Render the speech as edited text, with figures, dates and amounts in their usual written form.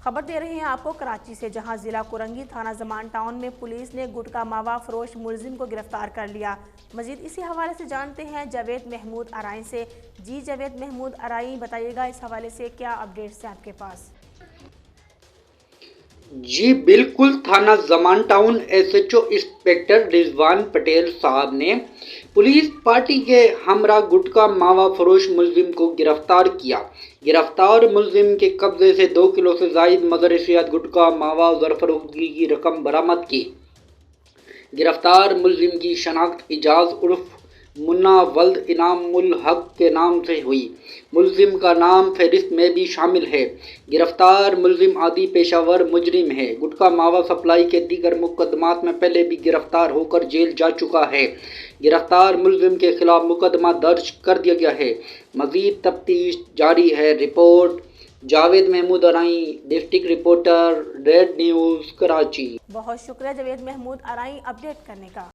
خبر دے رہے ہیں آپ کو کراچی سے، جہاں ضلع کرنگی تھانہ زمان ٹاؤن میں پولیس نے گٹکا ماوا فروش ملزم کو گرفتار کر لیا۔ مزید اسی حوالے سے جانتے ہیں جاوید محمود ارائیں سے۔ جی جاوید محمود ارائیں، بتائیے گا اس حوالے سے کیا اپڈیٹس ہیں آپ کے پاس؟ جی بالکل، تھانہ Zaman town S H O inspector Rizwan Patel صاحب نے پولیس پارٹی کے ہمراہ گٹکا ماوا فروش ملزم کو گرفتار کیا۔ گرفتار ملزم کے قبضے سے 2 کلو سے زائد مظہر صحت گٹکا ماوا زرفروختی کی رقم برآمد کی۔ گرفتار ملزم کی شناخت اعجاز عرف منا ولد انعام الحق کے نام سے ہوئی۔ ملزم کا نام فہرست میں بھی شامل ہے۔ گرفتار ملزم عادی پیشہ ور مجرم ہے۔ گٹکا ماوا سپلائی کے دیگر مقدمات میں پہلے بھی گرفتار ہو کر جیل جا چکا ہے۔ گرفتار ملزم کے خلاف مقدمہ درج کر دیا گیا ہے۔ مزید تفتیش جاری ہے۔ Report Javed Mahmood Arain, district reporter, Red News, Karachi. بہت شکریہ جاوید محمود ارائیں اپڈیٹ کرنے کا۔